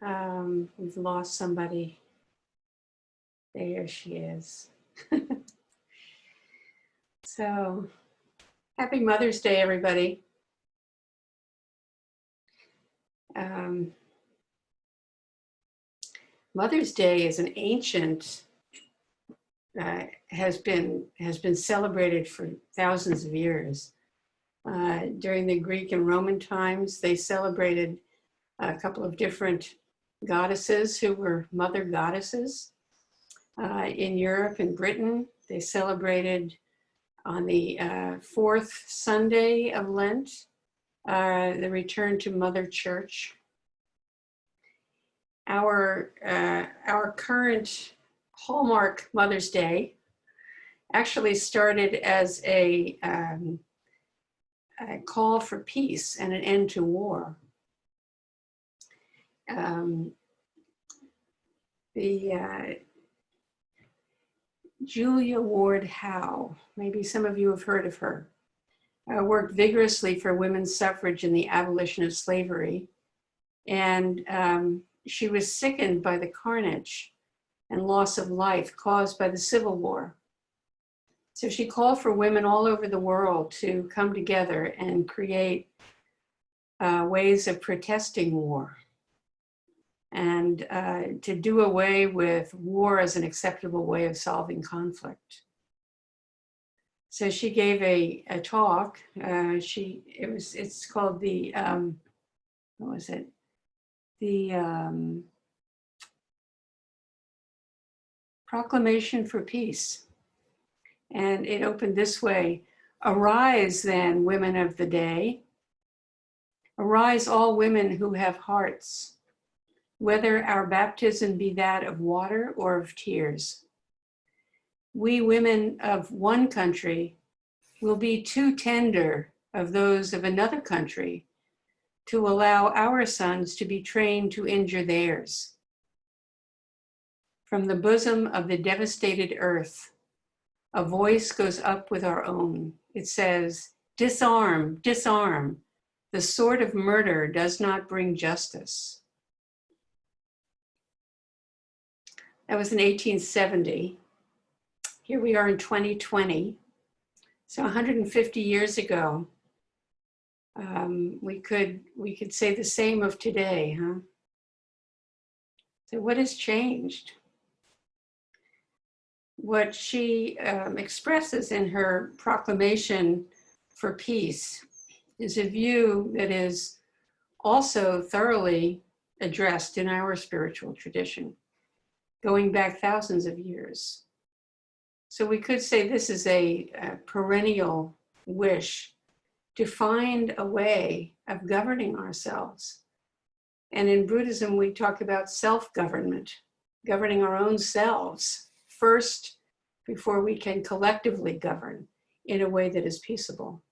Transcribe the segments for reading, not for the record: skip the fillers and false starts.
We've lost somebody. There she is. So, happy Mother's Day, everybody. Mother's Day is an ancient, has been celebrated for thousands of years. During the Greek and Roman times, they celebrated a couple of different goddesses who were mother goddesses. In Europe and Britain, they celebrated on the fourth Sunday of Lent, the return to Mother Church. Our current hallmark Mother's Day actually started as a call for peace and an end to war. Julia Ward Howe, maybe some of you have heard of her, worked vigorously for women's suffrage and the abolition of slavery. And she was sickened by the carnage and loss of life caused by the Civil War. So she called for women all over the world to come together and create ways of protesting war and to do away with war as an acceptable way of solving conflict. So she gave a talk. It's called the what was it? The Proclamation for Peace, and it opened this way: "Arise, then, women of the day. Arise, all women who have hearts. Whether our baptism be that of water or of tears. We women of one country will be too tender of those of another country to allow our sons to be trained to injure theirs. From the bosom of the devastated earth, a voice goes up with our own. It says, 'Disarm, disarm. The sword of murder does not bring justice.'" That was in 1870. Here we are in 2020. So 150 years ago, we could say the same of today, huh? So what has changed? What she expresses in her proclamation for peace is a view that is also thoroughly addressed in our spiritual tradition, going back thousands of years. So we could say this is a perennial wish to find a way of governing ourselves. And in Buddhism, we talk about self-government, governing our own selves first before we can collectively govern in a way that is peaceable.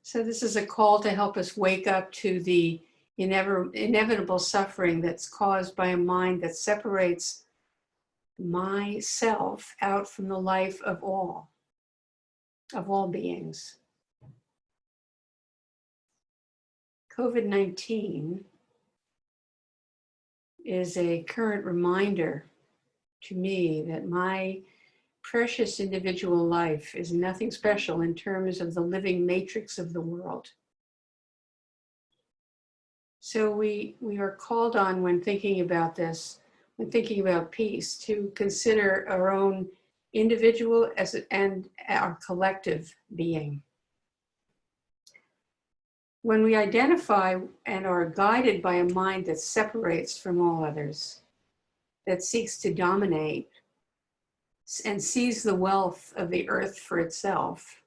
So this is a call to help us wake up to the inevitable suffering that's caused by a mind that separates myself out from the life of all beings. COVID-19 is a current reminder to me that my precious individual life is nothing special in terms of the living matrix of the world. So we are called on, when thinking about this, when thinking about peace, to consider our own individual and our collective being. When we identify and are guided by a mind that separates from all others, that seeks to dominate and sees the wealth of the earth for itself,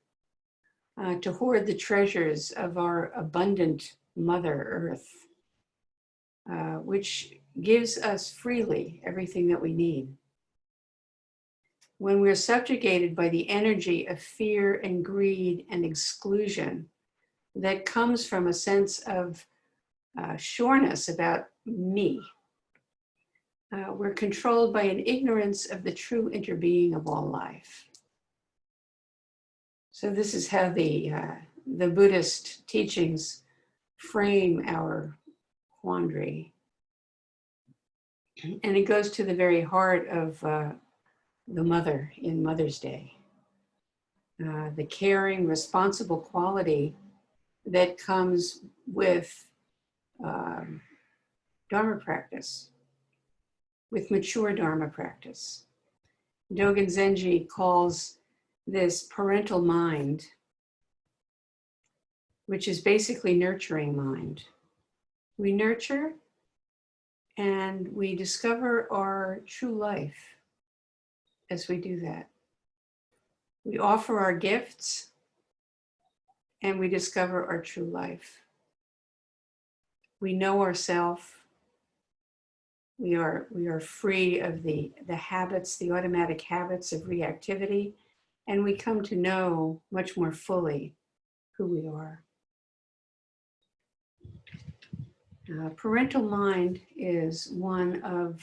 to hoard the treasures of our abundant Mother Earth, which gives us freely everything that we need. When we're subjugated by the energy of fear and greed and exclusion that comes from a sense of sureness about me, we're controlled by an ignorance of the true interbeing of all life. So this is how the Buddhist teachings frame our quandary. And it goes to the very heart of the mother in Mother's Day. The caring, responsible quality that comes with Dharma practice, with mature Dharma practice. Dogen Zenji calls this parental mind, which is basically nurturing mind. We nurture and we discover our true life as we do that. We offer our gifts and we discover our true life. We know ourselves. We are free of the habits, the automatic habits of reactivity, and we come to know much more fully who we are. Parental mind is one of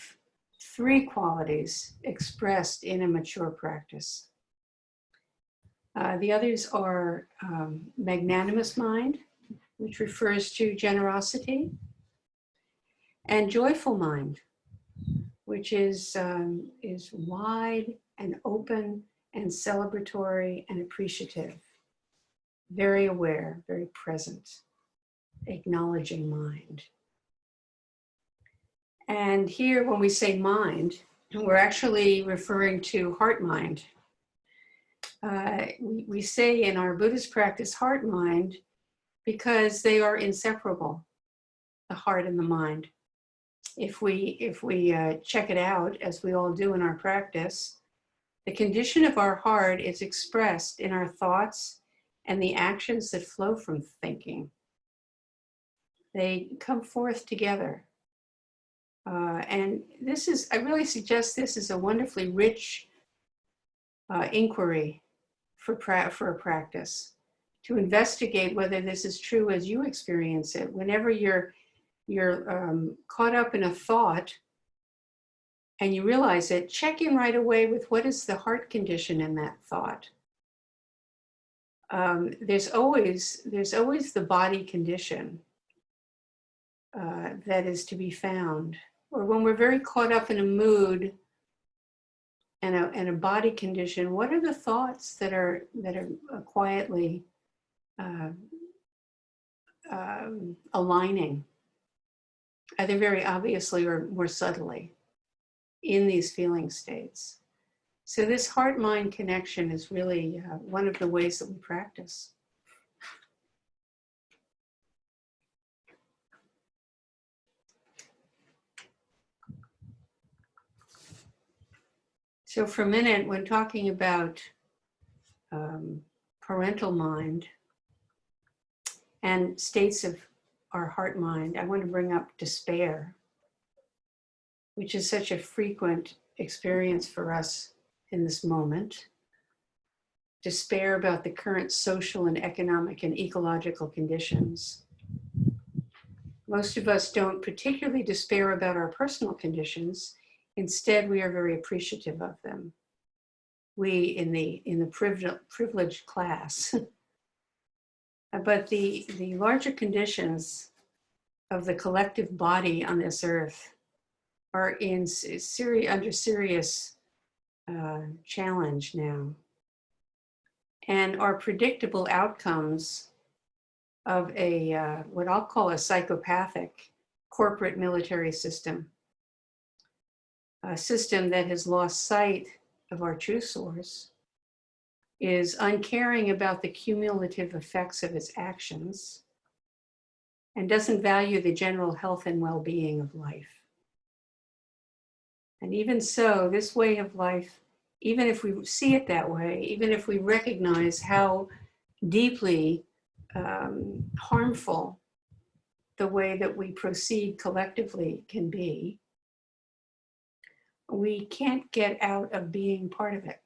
3 qualities expressed in a mature practice. The others are magnanimous mind, which refers to generosity, and joyful mind, which is wide and open and celebratory and appreciative, very aware, very present, acknowledging mind. And here, when we say mind, we're actually referring to heart mind. We say in our Buddhist practice heart mind because they are inseparable, the heart and the mind. If we check it out, as we all do in our practice, the condition of our heart is expressed in our thoughts and the actions that flow from thinking. They come forth together. And this is, I really suggest this is a wonderfully rich inquiry for a practice, to investigate whether this is true as you experience it. Whenever you're caught up in a thought and you realize it, check in right away with what is the heart condition in that thought. There's always the body condition that is to be found. Or when we're very caught up in a mood and a body condition, what are the thoughts that are quietly aligning, either very obviously or more subtly, in these feeling states? So this heart-mind connection is really one of the ways that we practice. So for a minute, when talking about parental mind and states of our heart mind, I want to bring up despair, which is such a frequent experience for us in this moment. Despair about the current social and economic and ecological conditions. Most of us don't particularly despair about our personal conditions. Instead, we are very appreciative of them. We in the privileged class. But the larger conditions of the collective body on this earth are under serious challenge now, and are predictable outcomes of a what I'll call a psychopathic corporate military system. A system that has lost sight of our true source, is uncaring about the cumulative effects of its actions, and doesn't value the general health and well-being of life. And even so, this way of life, even if we see it that way, even if we recognize how deeply harmful the way that we proceed collectively can be, we can't get out of being part of it.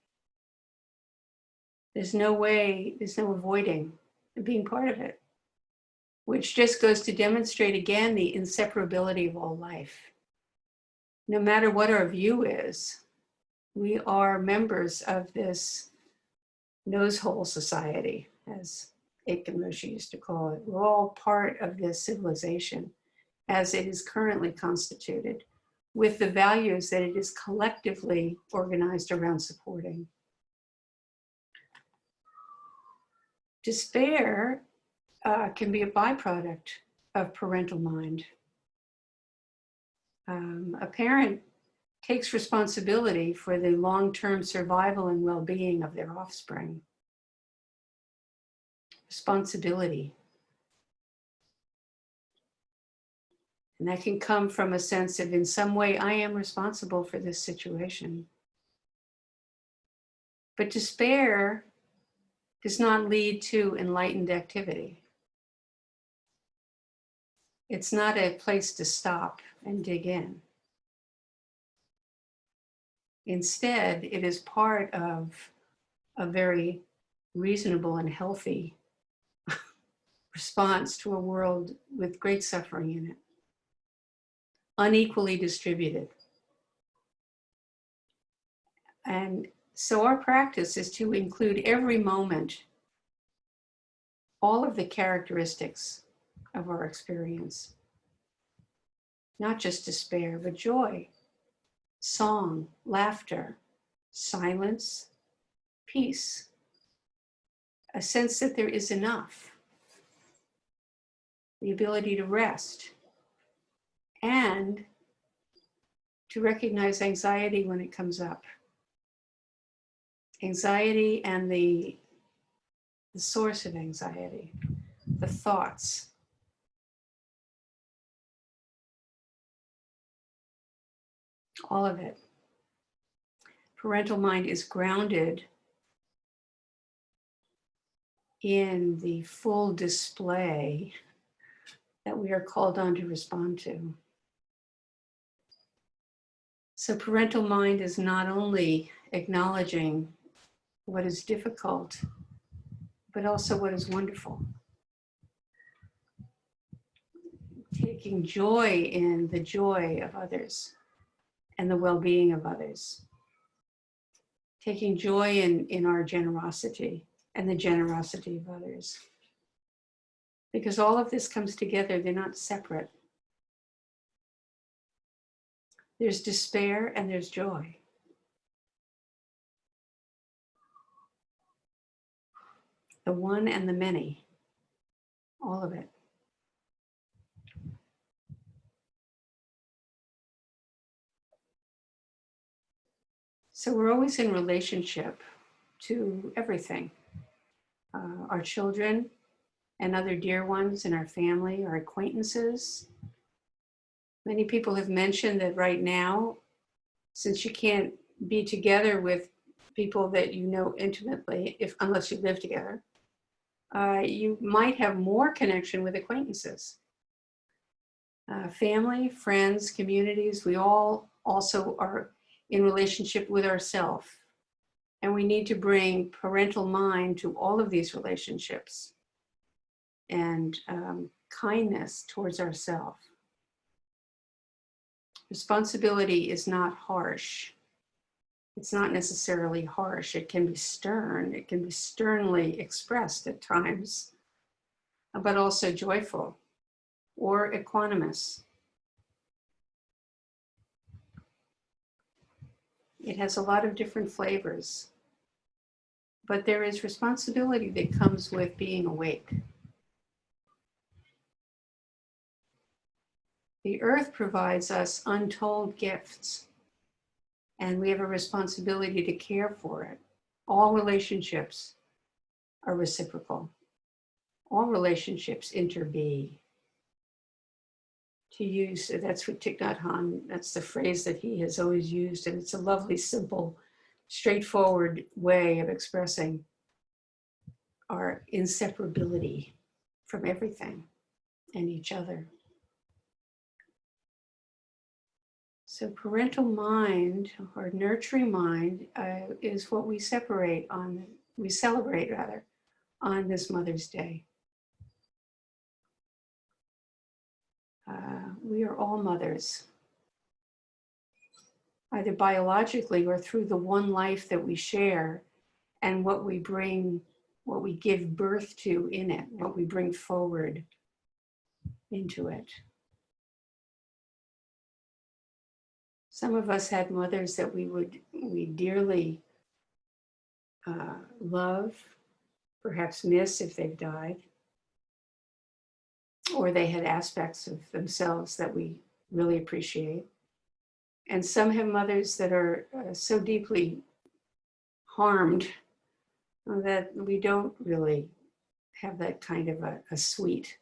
There's no avoiding being part of it, which just goes to demonstrate again the inseparability of all life. No matter what our view is, we are members of this nosehole society, as Mushin used to call it. We're all part of this civilization as it is currently constituted, with the values that it is collectively organized around supporting. Despair can be a byproduct of parental mind. A parent takes responsibility for the long-term survival and well-being of their offspring. Responsibility. And that can come from a sense of, in some way, I am responsible for this situation. But despair does not lead to enlightened activity. It's not a place to stop and dig in. Instead, it is part of a very reasonable and healthy response to a world with great suffering in it, unequally distributed. And so our practice is to include every moment, all of the characteristics of our experience, not just despair, but joy, song, laughter, silence, peace, a sense that there is enough, the ability to rest, and to recognize anxiety when it comes up. Anxiety and the source of anxiety, the thoughts. All of it. Parental mind is grounded in the full display that we are called on to respond to. So parental mind is not only acknowledging what is difficult, but also what is wonderful. Taking joy in the joy of others and the well-being of others. Taking joy in our generosity and the generosity of others. Because all of this comes together, they're not separate. There's despair and there's joy. The one and the many, all of it. So we're always in relationship to everything. Our children and other dear ones in our family, our acquaintances. Many people have mentioned that right now, since you can't be together with people that you know intimately, unless you live together, you might have more connection with acquaintances. Family, friends, communities, we all also are in relationship with ourselves. And we need to bring parental mind to all of these relationships and kindness towards ourselves. Responsibility is not harsh. It's not necessarily harsh. It can be stern. It can be sternly expressed at times, but also joyful or equanimous. It has a lot of different flavors, but there is responsibility that comes with being awake. The earth provides us untold gifts, and we have a responsibility to care for it. All relationships are reciprocal. All relationships interbe. To use, that's what Thich Nhat Hanh, that's the phrase that he has always used, and it's a lovely, simple, straightforward way of expressing our inseparability from everything and each other. So parental mind, or nurturing mind, is what we celebrate on this Mother's Day. We are all mothers, either biologically or through the one life that we share and what we bring what we give birth to in it, what we bring forward into it. Some of us had mothers that we dearly love, perhaps miss if they've died, or they had aspects of themselves that we really appreciate. And some have mothers that are so deeply harmed that we don't really have that kind of a sweet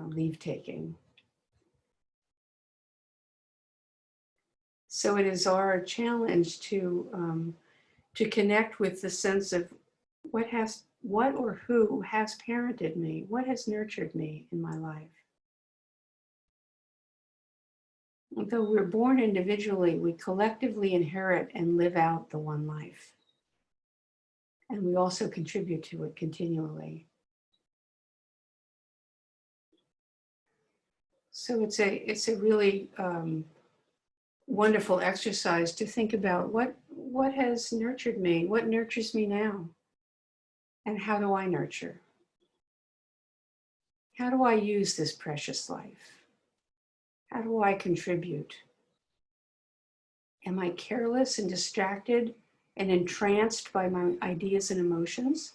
leave taking. So it is our challenge to connect with the sense of what or who has parented me, what has nurtured me in my life. Though we're born individually, we collectively inherit and live out the one life. And we also contribute to it continually. So it's a really wonderful exercise to think about what has nurtured me, what nurtures me now, and how do I nurture? How do I use this precious life? How do I contribute? Am I careless and distracted and entranced by my ideas and emotions?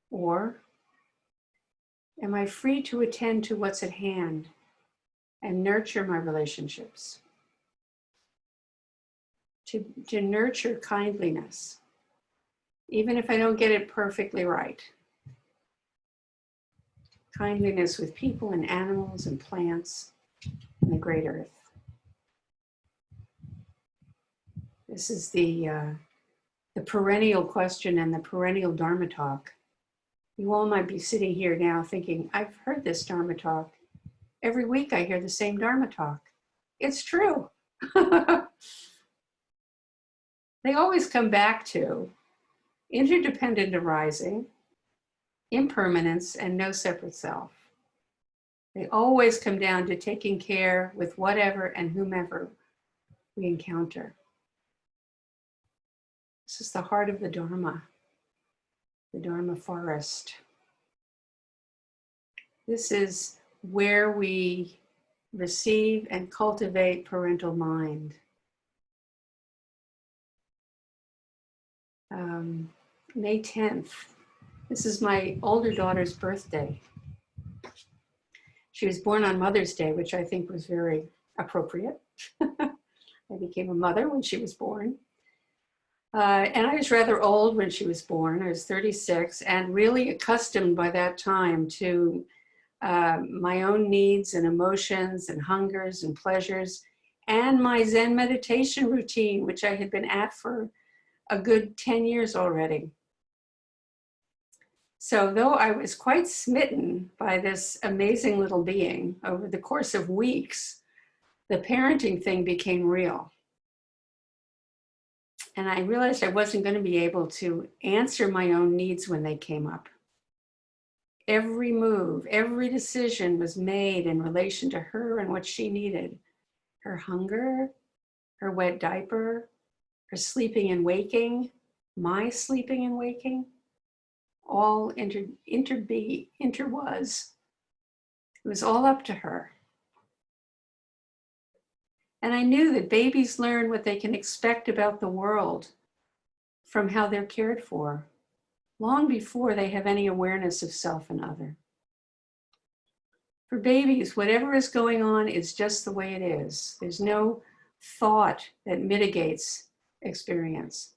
Or am I free to attend to what's at hand and nurture my relationships? To nurture kindliness, even if I don't get it perfectly right. Kindliness with people and animals and plants and the great earth. This is the perennial question and the perennial Dharma talk. You all might be sitting here now thinking, I've heard this Dharma talk. Every week I hear the same Dharma talk. It's true. They always come back to interdependent arising, impermanence, and no separate self. They always come down to taking care with whatever and whomever we encounter. This is the heart of the Dharma forest. This is where we receive and cultivate parental mind. May 10th, this is my older daughter's birthday. She was born on Mother's Day, which I think was very appropriate. I became a mother when she was born. And I was rather old when she was born. I was 36 and really accustomed by that time to my own needs and emotions and hungers and pleasures, and my Zen meditation routine, which I had been at for a good 10 years already. So though I was quite smitten by this amazing little being, over the course of weeks, the parenting thing became real. And I realized I wasn't going to be able to answer my own needs when they came up. Every move, every decision was made in relation to her and what she needed. Her hunger, her wet diaper, her sleeping and waking, my sleeping and waking, all interwas. It was all up to her. And I knew that babies learn what they can expect about the world from how they're cared for, long before they have any awareness of self and other. For babies, whatever is going on is just the way it is. There's no thought that mitigates experience.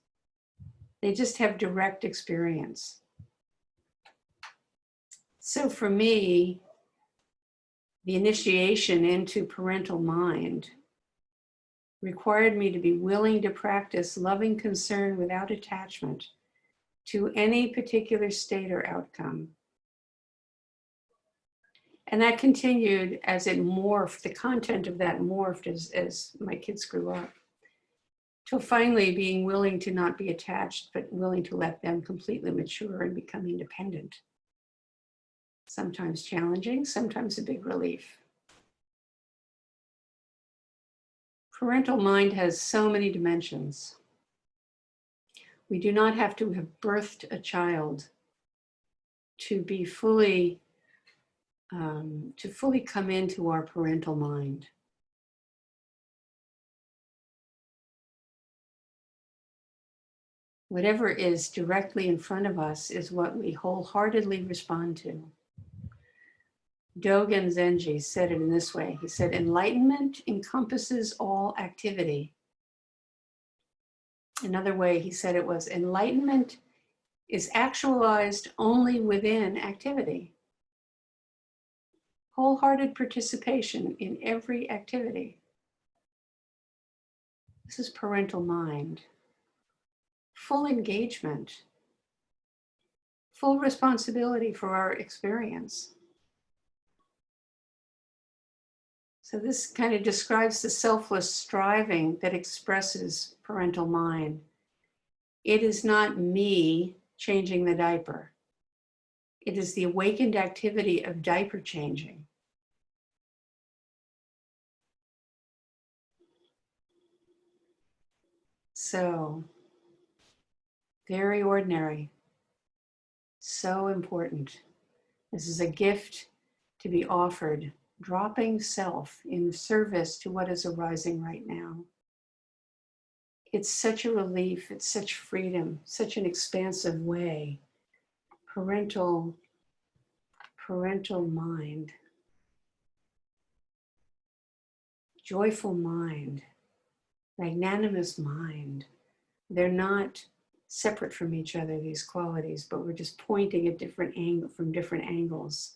They just have direct experience. So for me, the initiation into parental mind required me to be willing to practice loving concern without attachment to any particular state or outcome. And that continued as it morphed, the content of that morphed as my kids grew up, till finally being willing to not be attached, but willing to let them completely mature and become independent. Sometimes challenging, sometimes a big relief. Parental mind has so many dimensions. We do not have to have birthed a child to be fully, to fully come into our parental mind. Whatever is directly in front of us is what we wholeheartedly respond to. Dogen Zenji said it in this way. He said, enlightenment encompasses all activity. Another way he said it was, enlightenment is actualized only within activity. Wholehearted participation in every activity. This is parental mind. Full engagement. Full responsibility for our experience. So this kind of describes the selfless striving that expresses parental mind. It is not me changing the diaper. It is the awakened activity of diaper changing. So, very ordinary, so important. This is a gift to be offered, dropping self in service to what is arising right now. It's such a relief, it's such freedom, such an expansive way. Parental mind, joyful mind, magnanimous mind. They're not separate from each other, these qualities, but we're just pointing at from different angles.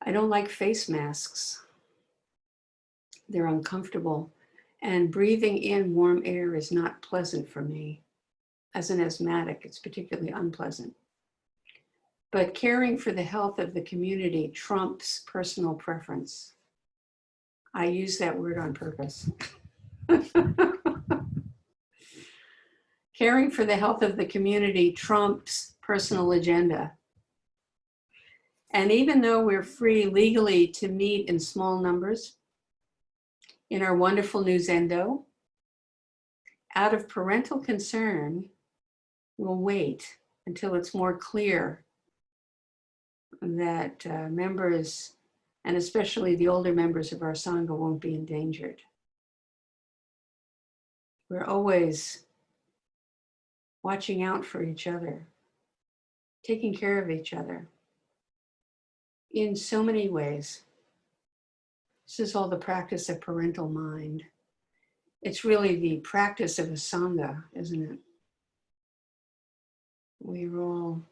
I don't like face masks. They're uncomfortable, and breathing in warm air is not pleasant for me. As an asthmatic, it's particularly unpleasant. But caring for the health of the community trumps personal preference. I use that word on purpose. Caring for the health of the community trumps personal agenda. And even though we're free legally to meet in small numbers in our wonderful new Zendo, out of parental concern, we'll wait until it's more clear that members, and especially the older members of our Sangha, won't be endangered. We're always watching out for each other, taking care of each other in so many ways. This is all the practice of parental mind. It's really the practice of a Sangha, isn't it? We're all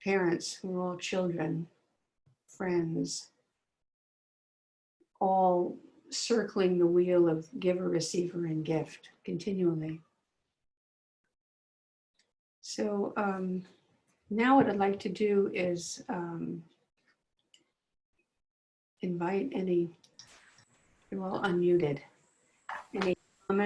parents, we're all children, friends, all circling the wheel of giver, receiver, and gift continually. So now what I'd like to do is invite you're all unmuted. Any comments?